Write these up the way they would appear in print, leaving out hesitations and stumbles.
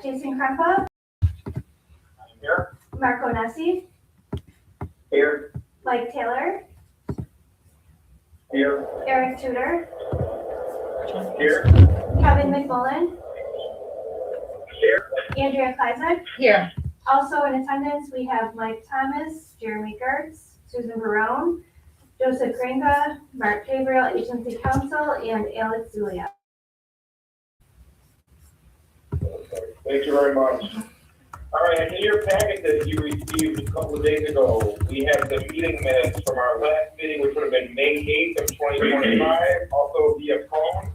Jason Krempa. Here. Marco Nessi. Here. Mike Taylor. Here. Eric Tudor. Here. Kevin McMullen. Here. Andrea Kleizek. Here. Also in attendance, we have Mike Thomas, Jeremy Gertz, Susan Barone, Joseph Gringa, Mark Gabriel, Agency Counsel, and Alex Zulia. Thank you very much. All right, in your packet that you received a couple of days ago, we have the meeting minutes from our last meeting, which would have been May 8th of 2025, also via phone.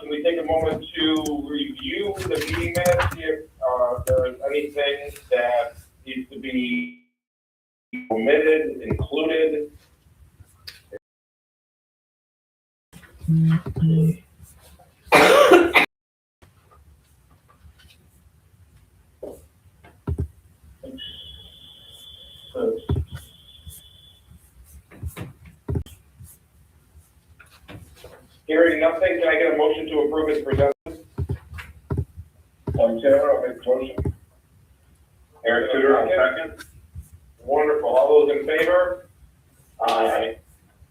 Can we take a moment to review the meeting minutes, see if there's anything that needs to be omitted, included? Hearing nothing, can I get a motion to approve as presented? Mike Taylor, I'll make the motion. Eric Tudor, I'll second. Wonderful. All those in favor? Aye.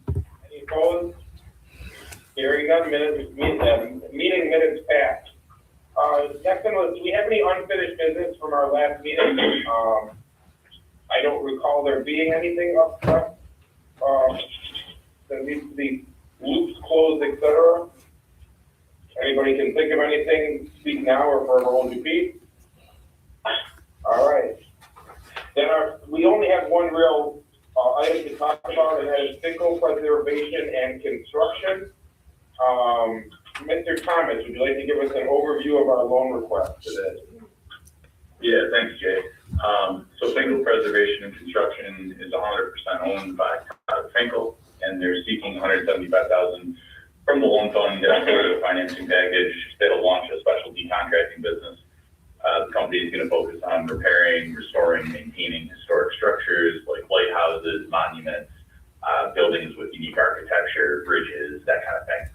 Any opposed? Hearing none, meeting minutes passed. Next one was, do we have any unfinished business from our last meeting? I don't recall there being anything up front that needs to be loops closed, etc. Anybody can think of anything, speak now or forever hold your peace. All right. Then we only have one real item to talk about, and that is Finkel preservation and construction. Mr. Thomas, would you like to give us an overview of our loan request today? Yeah, thanks, Jay. So Finkel Preservation and Construction is 100% owned by Finkel, and they're seeking $175,000 from the loan fund as part of the financing package. They'll launch a specialty contracting business. The company is going to focus on repairing, restoring, maintaining historic structures like lighthouses, monuments, buildings with unique architecture, bridges, that kind of thing.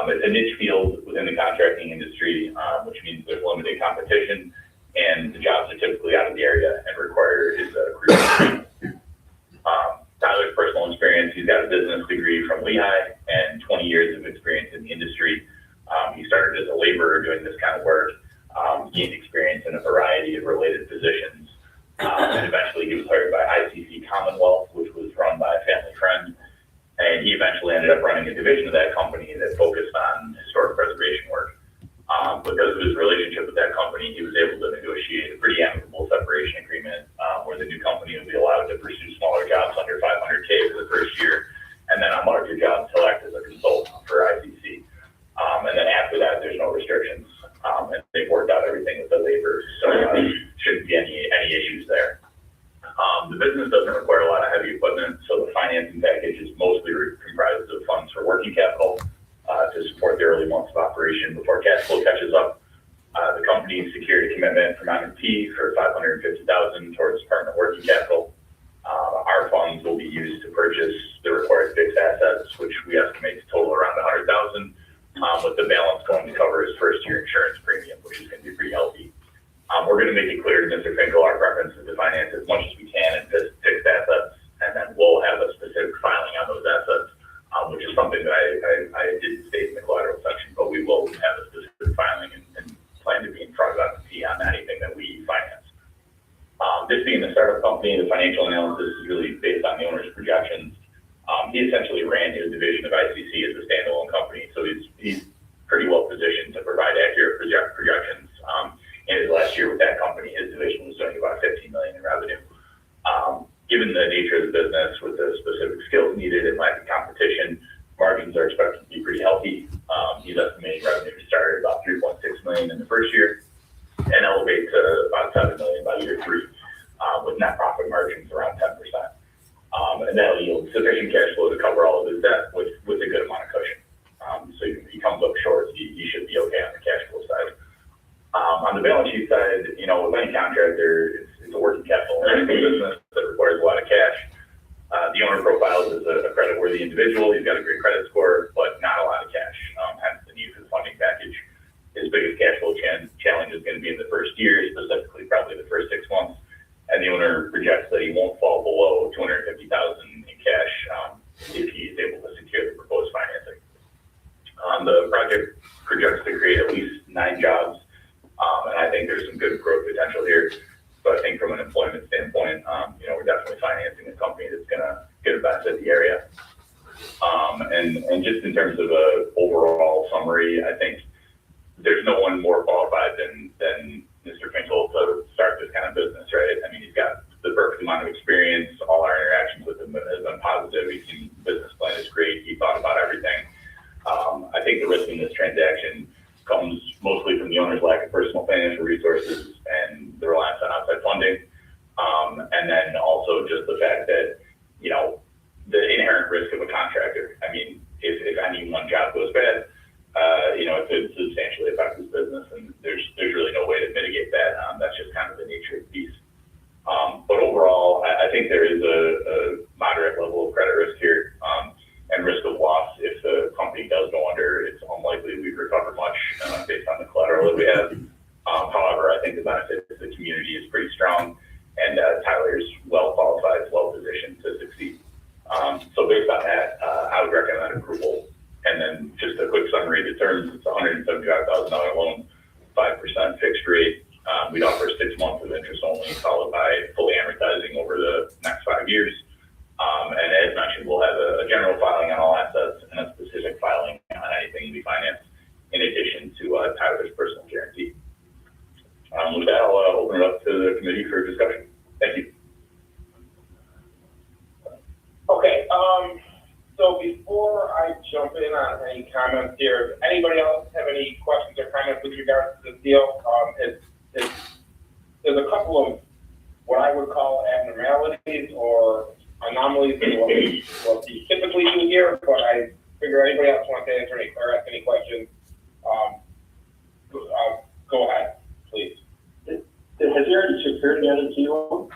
It's a niche field within the contracting industry, which means there's limited competition, and the jobs are typically out of the area and require his career. Tyler's personal experience, he's got a business degree from Lehigh and 20 years of experience in the industry. He started as a laborer doing this kind of work, gained experience in a variety of related positions, and eventually he was hired by ICC Commonwealth, which was run by a family friend, and he eventually ended up running a division of that company that focused on historic preservation work. Because of his relationship with that company, he was able to negotiate a pretty amicable separation agreement where the new company would be allowed to pursue smaller jobs under $500K for the first year, and then on larger jobs, he'll act as a consultant for ICC. And then after that, there's no restrictions, and they've worked out everything with the labor, so shouldn't be any issues there. The business doesn't require a lot of heavy equipment, so the financing package is mostly comprised of funds for working capital to support the early months of operation before cash flow catches up. The company secured a commitment from M&T for $550,000 towards permanent working capital. Our funds will be used to purchase the required fixed assets, which we estimate to total around $100,000, with the balance going to cover his first year insurance premium, which is going to be pretty healthy. We're going to make it clear to Mr. Finkel our preference is to finance as much as we can in fixed assets, and then we'll have a specific filing on those assets, which is something that I didn't state in the collateral section, but we will have a specific filing and plan to be in front of M&T on anything that we finance. This being the startup company, the financial analysis is really based on the owner's projections. He essentially ran his division of ICC as a standalone company, so he's pretty well positioned to provide accurate projections. In his last year with that company, his division was doing about $15 million in revenue. Given the nature of the business with the specific skills needed and lack of competition, margins are expected to be pretty healthy. He's estimating revenue to start at about $3.6 million in the first year and elevate to about $7 million by year 3, with net profit margins around 10%. And that'll yield sufficient cash flow to cover all of his debt with a good amount of cushion. So if he comes up short, he should be okay on the cash flow side. On the balance sheet side, with any contractor, it's a working capital business that requires a lot of cash. The owner profiles as a creditworthy individual. He's got a great credit score, but not a lot of cash, hence the need for the funding package. His biggest cash flow challenge is going to be in 9 jobs. And I think there's some good growth potential here. So I think from an employment standpoint, we're definitely financing a company that's going to get a benefit the area. And just in terms of a overall summary, I think there's no one more qualified than Mr. Finkel to start this kind of business, right? I mean, he's got the perfect amount of experience. All our interactions with him have been positive. He's seen the business plan is great. He thought about everything. I think the risk in this transaction comes mostly from the owner's lack of personal financial resources and the reliance on outside funding. And then also just the fact that, the inherent risk of a contractor. I mean, if any one job goes bad, it could substantially affect his business, and there's really no way to mitigate that. That's just kind of the nature of the beast. But overall, I think there is a moderate level of credit risk here, and risk of loss. If the company does go under, it's unlikely we'd recover much based on the collateral that we have. However, I think the benefit to the community is pretty strong, and Tyler's well qualified, well positioned to succeed. So based on that, I would recommend approval. And then just a quick summary of the terms: it's a $175,000 loan, 5% fixed rate. We'd offer 6 months of interest only, followed by fully amortizing over the next 5 years. And as mentioned, we'll have a general filing on all assets and a specific filing on anything we finance, in addition to Tyler's personal guarantee. With that, I'll open it up to the committee for discussion. Thank you. Okay, so before I jump in on any comments here, anybody else have any questions or comments with regards to this deal? There's a couple of what I would call abnormalities or anomalies in what we typically do here, but I figure anybody else wants to answer any or ask any questions, go ahead, please. Has he already secured the NCDC loan?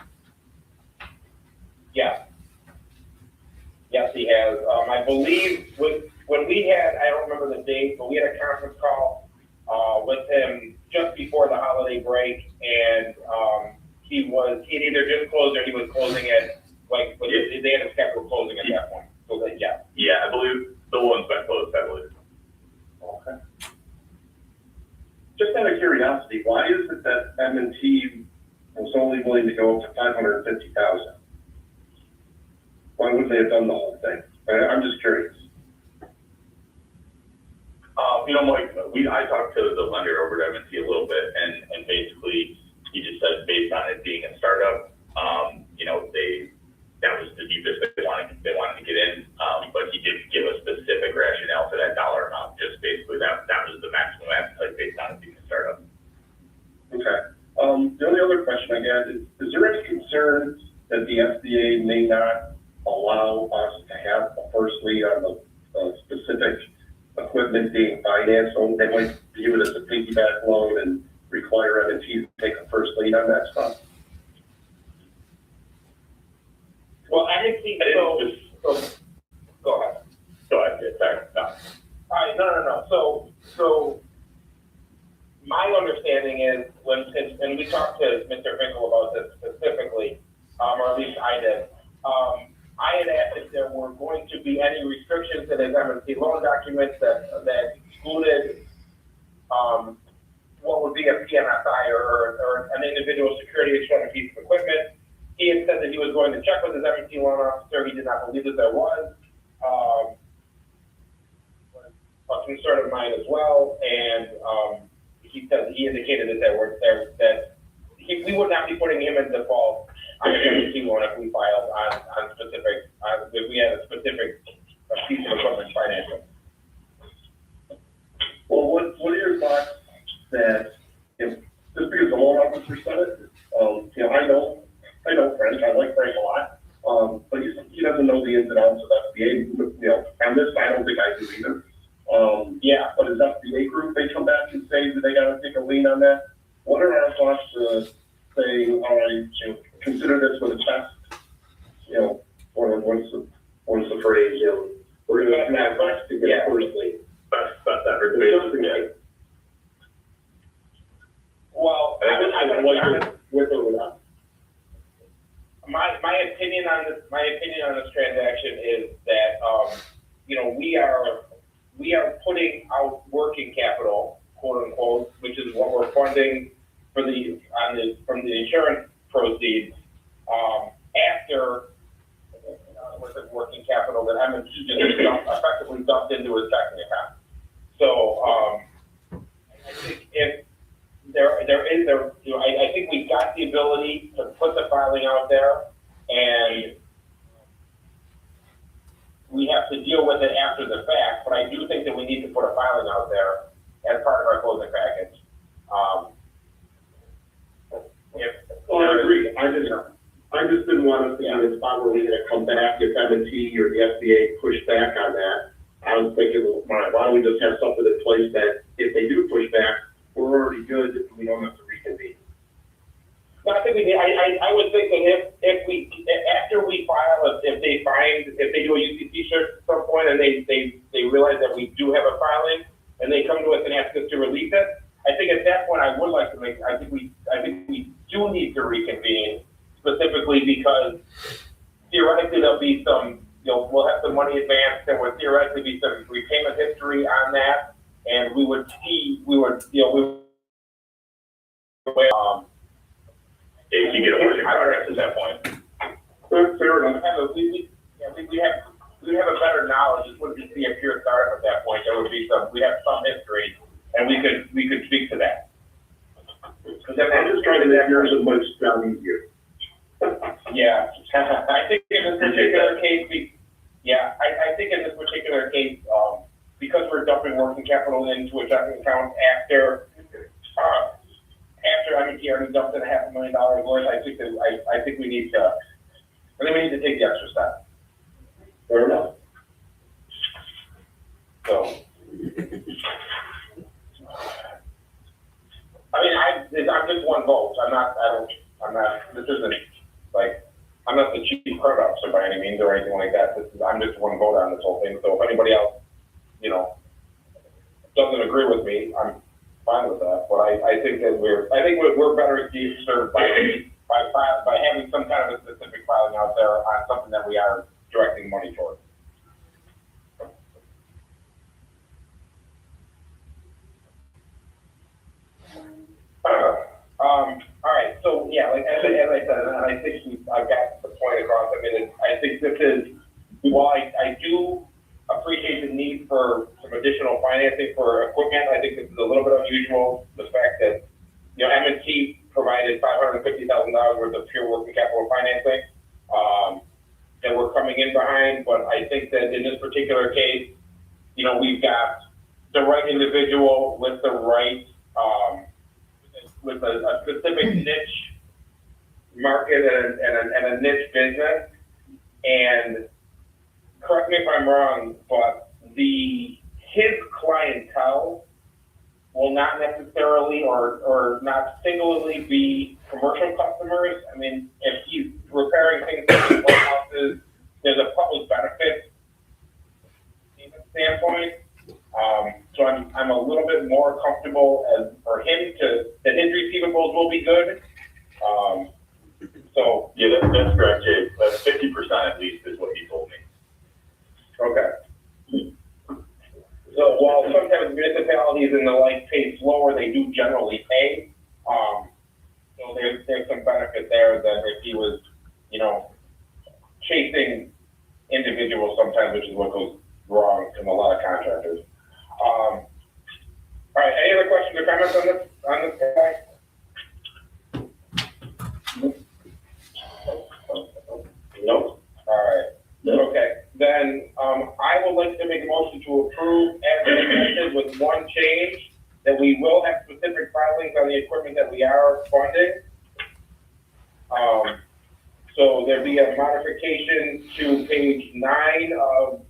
Yeah. Yes, he has. I believe when we had, I don't remember the date, but we had a conference call with him just before the holiday break, and he'd either just closed or he was closing it, they had a scheduled closing at that point. So that, yeah. Yeah, I believe the loan's been closed, I believe. Okay. Just out of curiosity, why is it that M&T was only willing to go up to $550,000? Why wouldn't they have done the whole thing? I'm just curious. Mike, I talked to the lender over at M&T a little bit, and basically he just said based on it being a startup, that was the deepest they wanted to get in, but he did give a specific rationale for that dollar amount. Just basically that was the maximum appetite based on it being a startup. Okay. The only other question I got is there any concern that the SBA may not allow us to have a first lien on the specific equipment being financed? So they might view it as a piggyback loan and require M&T to take a first lien on that stuff? Well, I didn't see, so, go ahead. Go ahead, yeah, sorry. No. All right, no. So my understanding is and we talked to Mr. Finkel about this specifically, or at least I did. I had asked if there were going to be any restrictions in his M&T loan documents that excluded what would be a PMSI or an individual security interest on a piece of equipment. He had said that he was going to check with his M&T loan officer. He did not believe that there was. A concern of mine as well, and he indicated that we would not be putting him in default on the M&T loan if we filed on specific, if we had a specific piece of equipment financing. Well, what are your thoughts that if just because the loan officer said it, I know Frank, I like Frank a lot, but he doesn't know the ins and outs of FBA. On this, I don't think I do either. Yeah, but as FBA group, they come back and say that they got to take a lien on that. What are our thoughts to saying, all right, consider this with a test? What's the phrase? We're going to do our best to get first lien. Best effort, basically. Well, with or without. My opinion on this transaction is that we are putting out working capital, quote unquote, which is what we're funding for from the insurance proceeds, after, with the working capital that M&T just effectively dumped into his checking account. So, I think if I think we've got the ability to put the filing out there, and we have to deal with it after the fact, but I do think that we need to put a filing out there as part of our closing package. I agree. I just didn't want us to be in a spot where we're gonna come back if M&T or the SBA push back on that. I was thinking, why don't we just have something in place that if they do push back, we're already good, we don't have to reconvene. No, I think I would think that if we, after we file, if they do a UCC search at some point and they realize that we do have a filing and they come to us and ask us to release it, I think at that point I would like to I think we do need to reconvene, specifically because theoretically there'll be some, we'll have some money advanced, there would theoretically be some repayment history on that, and we would if you get a working progress at that point. Fair enough. We have a better knowledge. It wouldn't be a pure startup at that point. There would be we have some history, and we could speak to that. I'm just trying to make yours and Mike's job easier. Yeah, I think in this particular case, I think in this particular case, because we're dumping working capital into a checking account after M&T already dumped in $500,000 worth, I think we need to take the extra step. Fair enough. So, I mean, I'm just one vote. This isn't like, I'm not the chief credit officer by any means or anything like that. I'm just one vote on this whole thing. So if anybody else, doesn't agree with me, I'm fine with that. But I think that we're better served by having some kind of a specific filing out there on something that we are directing money towards. All right, so yeah, like as I said, and I think I've got the point across. I mean, I think this is, while I do appreciate the need for some additional financing for equipment, I think this is a little bit unusual, the fact that, M&T provided $550,000 worth of pure working capital financing, and we're coming in behind, but I think that in this particular case, we've got the right individual with the right, with a specific niche market and a niche business. And correct me if I'm wrong, but his clientele will not necessarily or not singularly be commercial customers. I mean, if he's repairing things like warehouses, there's a public benefit standpoint. So I'm a little bit more comfortable for him that his receivables will be good. So Yeah, that's correct, Jay. 50% at least is what he told me. okay. So while sometimes municipalities and the like pay slower, they do generally pay. So there's some benefit there that if he was, chasing individuals sometimes, which is what goes wrong in a lot of contractors. All right, any other questions or comments on this guy? Nope. All right. Okay, then I would like to make a motion to approve as presented with one change, that we will have specific filings on the equipment that we are funding. So there'd be a modification to page 9 of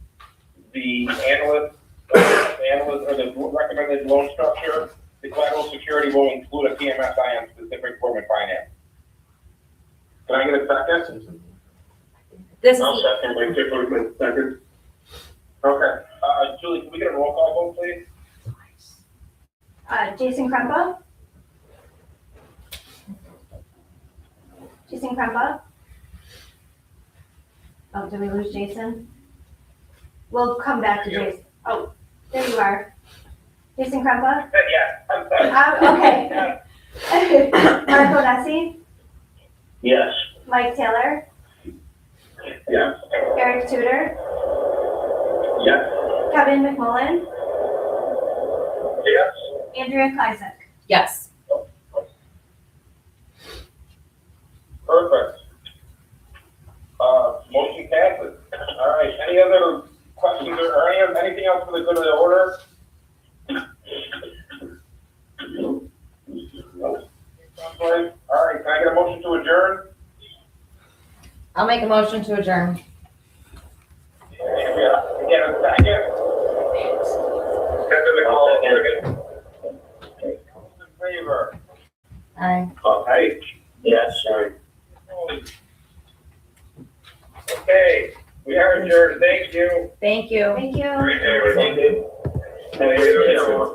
the analyst or the recommended loan structure. The collateral security will include a PMSI on specific equipment finance. Can I get a second? This is I'll second, Mike, take a second. Okay, Julie, can we get a roll call vote, please? Jason Krempa? Jason Krempa? Oh, did we lose Jason? We'll come back to Jason. Oh, there you are. Jason Krempa? Yeah, I'm sorry. Okay. Mark Onesi, Yes. Mike Taylor, Yes. Eric Tudor, Yes. Kevin McMullen, Yes. Andrea Kleisek. Yes. Perfect. Motion passes. All right, any other questions or anything else for the good of the order? Nope. All right, can I get a motion to adjourn? I'll make a motion to adjourn. Yeah, again, a second. Kevin McCall, second. In favor? Aye. Aye. Yes, sorry. Okay, we are adjourned. Thank you. Thank you. Thank you. Thank you.